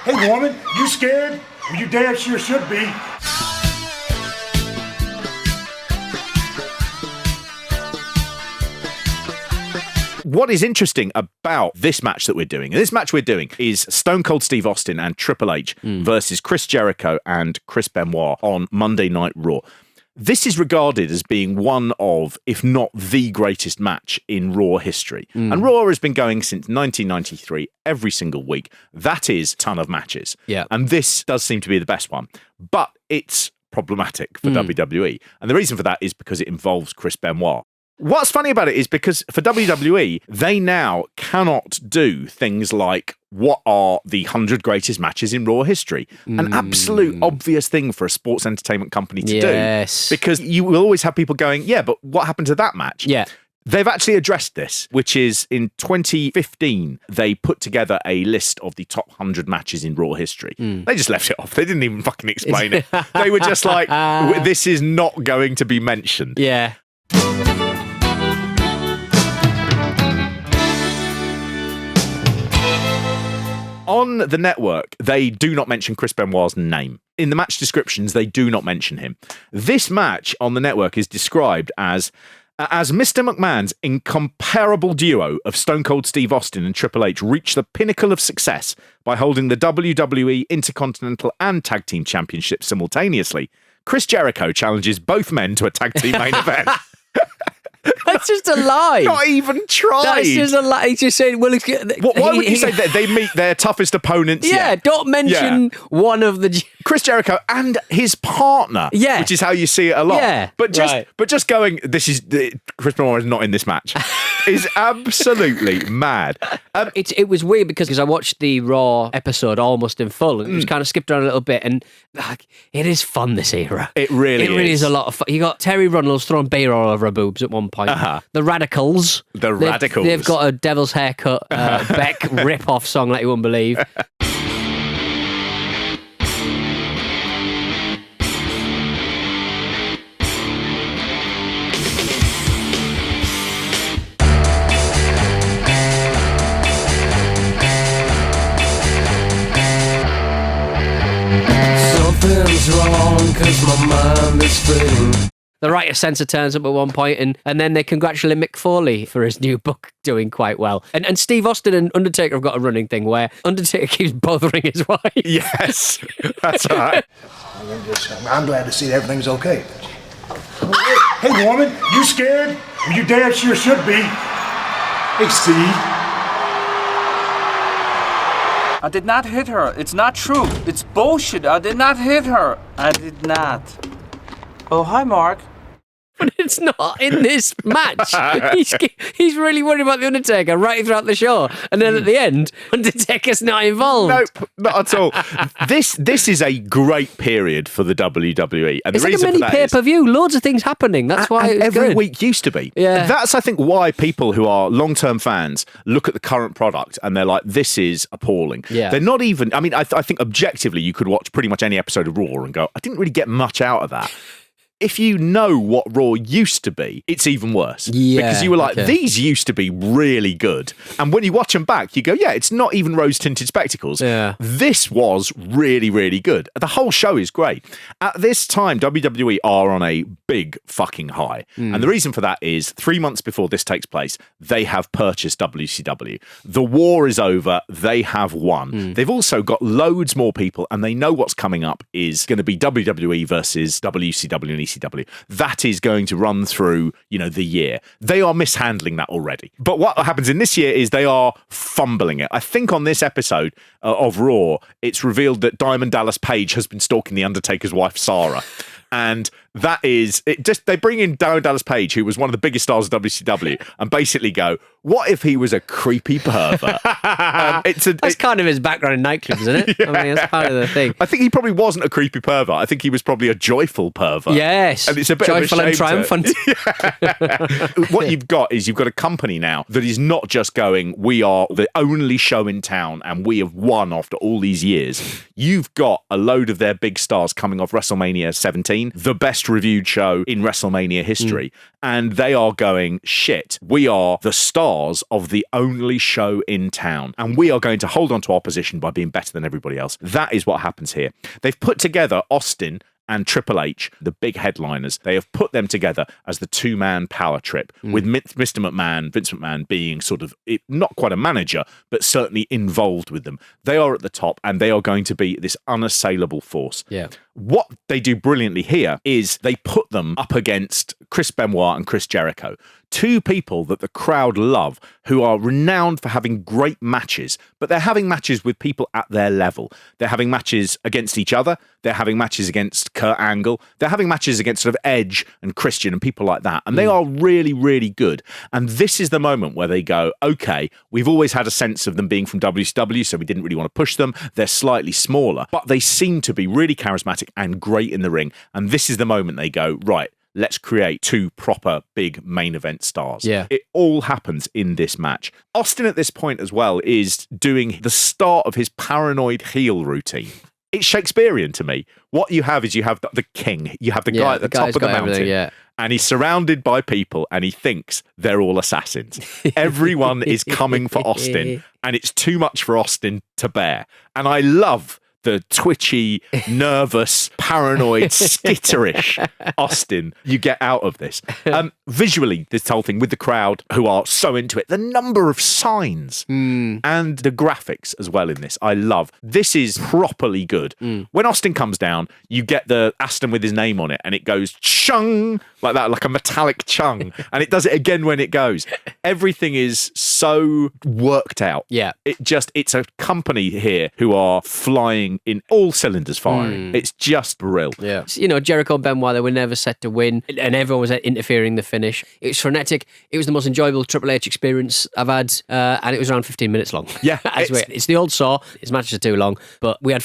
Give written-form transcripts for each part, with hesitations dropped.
Hey, woman, you scared? Well, you damn sure should be. What is interesting about this match that we're doing, and this match we're doing is Stone Cold Steve Austin and Triple H versus Chris Jericho and Chris Benoit on Monday Night Raw. This is regarded as being one of, if not the greatest match in Raw history. And Raw has been going since 1993, every single week. That is a ton of matches. Yeah. And this does seem to be the best one. But it's problematic for WWE. And the reason for that is because it involves Chris Benoit. What's funny about it is because for WWE, they now cannot do things like what are the 100 greatest matches in Raw history. An absolute obvious thing for a sports entertainment company to do. Because you will always have people going, yeah, but what happened to that match? Yeah. They've actually addressed this, which is in 2015, they put together a list of the top 100 matches in Raw history. They just left it off. They didn't even fucking explain it. They were just like, this is not going to be mentioned. Yeah. On the network, they do not mention Chris Benoit's name. In the match descriptions, they do not mention him. This match on the network is described as Mr. McMahon's incomparable duo of Stone Cold Steve Austin and Triple H reached the pinnacle of success by holding the WWE Intercontinental and Tag Team Championships simultaneously. Chris Jericho challenges both men to a tag team main event. That's just a lie. Not even tried. That's just a lie. He's just saying, well, it's... Why would you say that they meet their toughest opponents? Yeah, don't mention one of the... Chris Jericho and his partner, which is how you see it a lot. Yeah, but just going, Chris Benoit is not in this match, is absolutely mad. It was weird because I watched the Raw episode almost in full, and it was kind of skipped around a little bit, and it is fun this era. It really is a lot of fun. You got Terry Runnels throwing beer all over her boobs at one point. The Radicals. They've got a Devil's Haircut Beck rip-off song like you wouldn't believe. Something's wrong 'cause my mind is fading. The writer censor turns up at one point and then they congratulate Mick Foley for his new book doing quite well. And Steve Austin and Undertaker have got a running thing where Undertaker keeps bothering his wife. Yes, that's right. I'm glad to see that everything's okay. Hey, woman, you scared? Well, you damn sure should be. Hey, Steve. I did not hit her. It's not true. It's bullshit. I did not hit her. I did not. Oh, hi, Mark. But it's not in this match. He's really worried about the Undertaker right throughout the show, and then at the end, Undertaker's not involved. Nope, not at all. This is a great period for the WWE, and it's the like reason a mini for that pay-per-view. Loads of things happening. That's why it's every good. week used to be. Yeah, that's I think why people who are long-term fans look at the current product and they're like, "This is appalling." Yeah, they're not even. I mean, I think objectively, you could watch pretty much any episode of Raw and go, "I didn't really get much out of that." If you know what Raw used to be, it's even worse. Yeah, because you were like, these used to be really good. And when you watch them back, you go, yeah, it's not even rose-tinted spectacles. Yeah. This was really, really good. The whole show is great. At this time, WWE are on a big fucking high. And the reason for that is 3 months before this takes place, they have purchased WCW. The war is over. They have won. They've also got loads more people, and they know what's coming up is going to be WWE versus WCW and ECW. That is going to run through, the year. They are mishandling that already. But what happens in this year is they are fumbling it. I think on this episode of Raw, it's revealed that Diamond Dallas Page has been stalking the Undertaker's wife, Sarah. And that is it. They bring in Diamond Dallas Page, who was one of the biggest stars of WCW, and basically go, "What if he was a creepy pervert?" That's kind of his background in nightclubs, isn't it? Yeah. I mean, that's kind of the thing. I think he probably wasn't a creepy pervert. I think he was probably a joyful pervert. Yes, and it's a bit joyful of a shame and triumphant. What you've got a company now that is not just going, "We are the only show in town, and we have won after all these years." You've got a load of their big stars coming off WrestleMania 17, the best most reviewed show in WrestleMania history. And they are going, shit, we are the stars of the only show in town. And we are going to hold on to our position by being better than everybody else. That is what happens here. They've put together Austin and Triple H, the big headliners. They have put them together as the two-man power trip, with Mr. McMahon, Vince McMahon, being sort of, not quite a manager, but certainly involved with them. They are at the top, and they are going to be this unassailable force. Yeah. What they do brilliantly here is they put them up against Chris Benoit and Chris Jericho, two people that the crowd love, who are renowned for having great matches, but they're having matches with people at their level. They're having matches against each other. They're having matches against Kurt Angle. They're having matches against sort of Edge and Christian and people like that. And they are really, really good. And this is the moment where they go, okay, we've always had a sense of them being from WCW, so we didn't really want to push them. They're slightly smaller, but they seem to be really charismatic and great in the ring. And this is the moment they go, right, let's create two proper big main event stars. Yeah. It all happens in this match. Austin at this point as well is doing the start of his paranoid heel routine. It's Shakespearean to me. What you have is you have the king, you have the guy at the top of the mountain, and he's surrounded by people and he thinks they're all assassins. Everyone is coming for Austin, and it's too much for Austin to bear. And I love the twitchy, nervous, paranoid, skitterish Austin you get out of this. Visually, this whole thing with the crowd who are so into it, the number of signs and the graphics as well in this, I love. This is properly good. When Austin comes down, you get the Aston with his name on it, and it goes chung, like that, like a metallic chung, and it does it again when it goes. Everything is so worked out. Yeah. It's a company here who are flying in all cylinders firing. It's just brilliant. Yeah. You know, Jericho and Benoit, they were never set to win, and everyone was interfering in the finish. It was frenetic. It was the most enjoyable Triple H experience I've had, and it was around 15 minutes long. Yeah. It's the old saw. His matches are too long, but we had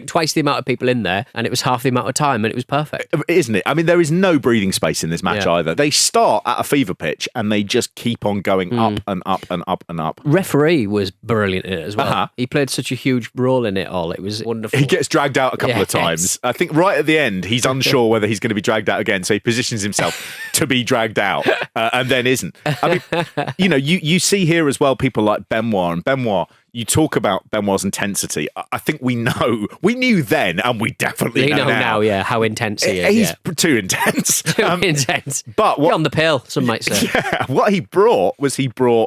twice the amount of people in there, and it was half the amount of time, and it was perfect. Isn't it? I mean, there is no breathing space in this match either. They start at a fever pitch, and they just keep on going up and up and up and up. Referee was brilliant in it as well. He played such a huge role in it all. It was wonderful. He gets dragged out a couple of times. I think right at the end, he's unsure whether he's going to be dragged out again, so he positions himself to be dragged out, and then isn't. I mean, you know, you see here as well people like Benoit, and Benoit, you talk about Benoit's intensity. I think we knew then, and we definitely know now. How intense he is. He's too intense. Too intense. But on the pill, some might say. Yeah, what he brought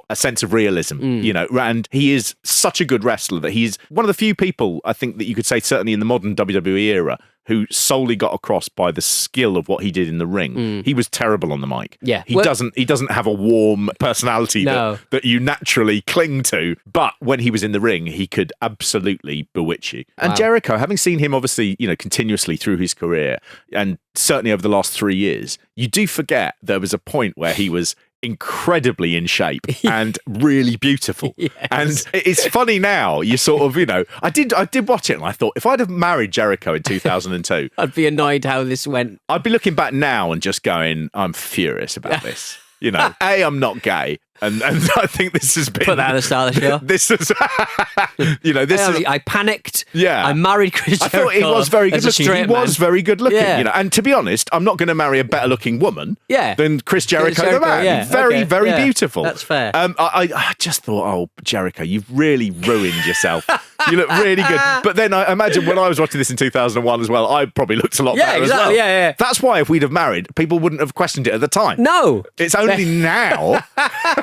a sense of realism, you know, and he is such a good wrestler that he's one of the few people, I think, that you could say, certainly in the modern WWE era, who solely got across by the skill of what he did in the ring. He was terrible on the mic. Yeah. He doesn't have a warm personality that you naturally cling to, but when he was in the ring, he could absolutely bewitch you. And Jericho, having seen him obviously, you know, continuously through his career, and certainly over the last 3 years, you do forget there was a point where he was incredibly in shape and really beautiful. Yes. And it's funny now, you sort of, you know, I did watch it and I thought, if I'd have married Jericho in 2002, I'd be annoyed how this went. I'd be looking back now and just going, I'm furious about this. You know, I'm not gay. And I think this has been... Put that at the start of the show. This is... you know, this is... I panicked. Yeah. I married Chris Jericho. I thought he was very good looking. He was very good looking, Yeah. you know. And to be honest, I'm not going to marry a better looking woman than Chris Jericho the man. Yeah. Very beautiful. That's fair. I just thought, oh, Jericho, you've really ruined yourself. You look really good. But then I imagine when I was watching this in 2001 as well, I probably looked a lot better as well. Yeah. That's why if we'd have married, people wouldn't have questioned it at the time. No. It's only now.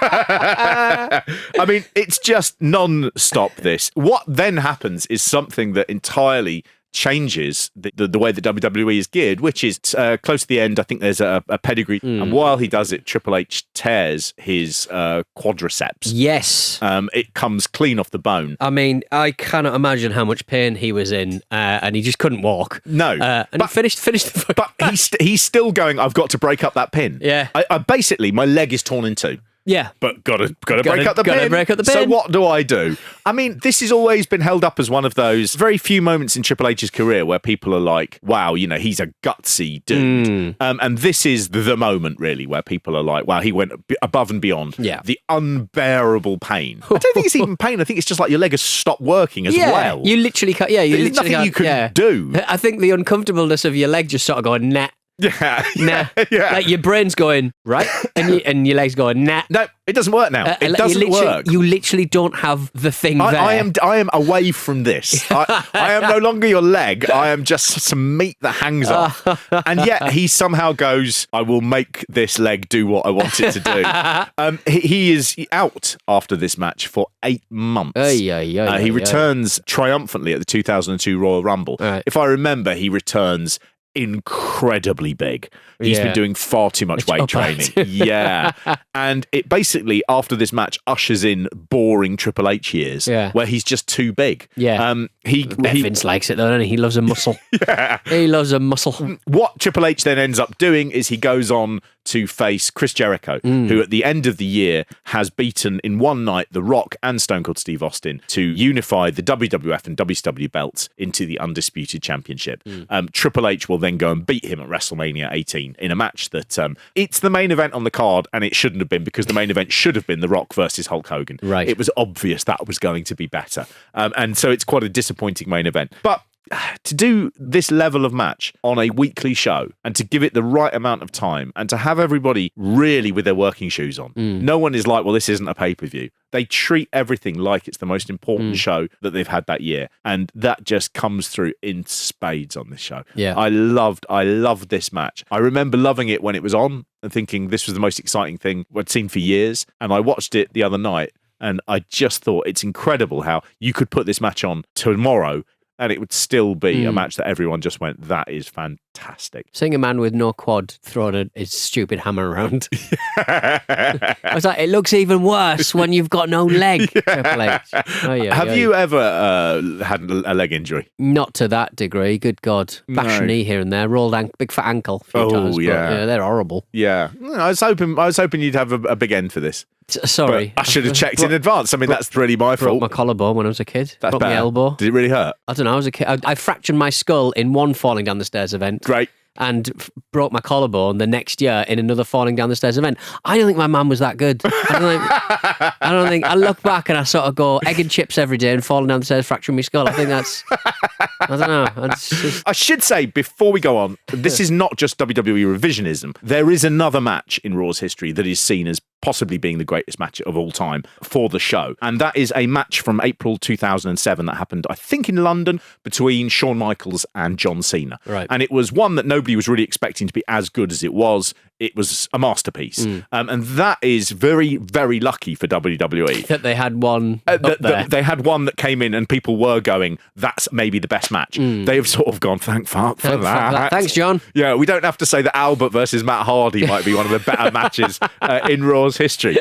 I mean, it's just non-stop this. What then happens is something that entirely changes the way that WWE is geared, which is close to the end. I think there's a pedigree, and while he does it, Triple H tears his quadriceps. Yes. It comes clean off the bone. I mean, I cannot imagine how much pain he was in, and he just couldn't walk. No. And he finished the But he's still going, I've got to break up that pin. Yeah. I basically, my leg is torn in two. Yeah. But gotta break up the pin. break up the pin. So what do I do? I mean, this has always been held up as one of those very few moments in Triple H's career where people are like, wow, you know, he's a gutsy dude. And this is the moment, really, where people are like, wow, he went above and beyond. Yeah. The unbearable pain. I don't think it's even pain. I think it's just like your leg has stopped working as well. You literally can't. Yeah, There's nothing you can do. I think the uncomfortableness of your leg just sort of going, nah. Yeah. Nah. Yeah. Like your brain's going, right? And your legs going, nah. No, it doesn't work now. It Like, doesn't work. You literally don't have the thing there. I am away from this. I am no longer your leg. I am just some meat that hangs off. And yet he somehow goes, I will make this leg do what I want it to do. He is out after this match for 8 months. He returns triumphantly at the 2002 Royal Rumble. Right. If I remember, he returns incredibly big. He's been doing far too much weight training. Yeah. And it basically, after this match, ushers in boring Triple H years where he's just too big. Yeah. Vince likes it though, doesn't he? He loves a muscle. Yeah. He loves a muscle. What Triple H then ends up doing is he goes on to face Chris Jericho, who at the end of the year has beaten in one night The Rock and Stone Cold Steve Austin to unify the WWF and WCW belts into the Undisputed Championship. Triple H will then go and beat him at WrestleMania 18 in a match that it's the main event on the card, and it shouldn't have been, because the main event should have been The Rock versus Hulk Hogan. Right. It was obvious that was going to be better. And so it's quite a disappointing main event. But to do this level of match on a weekly show and to give it the right amount of time and to have everybody really with their working shoes on. No one is like, well, this isn't a pay-per-view. They treat everything like it's the most important show that they've had that year. And that just comes through in spades on this show. Yeah. I loved this match. I remember loving it when it was on and thinking this was the most exciting thing I'd seen for years. And I watched it the other night and I just thought it's incredible how you could put this match on tomorrow and it would still be a match that everyone just went, that is fantastic. Seeing a man with no quad throwing his stupid hammer around. I was like, it looks even worse when you've got no leg, Triple H. Have you ever had a leg injury? Not to that degree, good God. Bashed knee here and there, rolled big fat ankle a few times. Yeah. They're horrible. Yeah. I was hoping you'd have a big end for this. Sorry. But I should have checked in advance. I mean, that's really my fault. Broke my collarbone when I was a kid. That's broke my bad. elbow. Did it really hurt? I don't know. I was a kid. I fractured my skull in one falling down the stairs event. Great. And broke my collarbone the next year in another falling down the stairs event. I don't think my mum was that good. I don't think. I look back and I sort of go egg and chips every day and falling down the stairs, fracturing my skull. I think that's. I don't know. I should say before we go on, this is not just WWE revisionism. There is another match in Raw's history that is seen as possibly being the greatest match of all time for the show. And that is a match from April 2007 that happened, I think, in London between Shawn Michaels and John Cena. Right. And it was one that nobody was really expecting to be as good as it was. It was a masterpiece. And that is very, very lucky for WWE. That they had one They had one that came in and people were going, that's maybe the best match. They have sort of gone, thank fuck for that. Thanks, John. Yeah, we don't have to say that Albert versus Matt Hardy might be one of the better matches in Raw's history.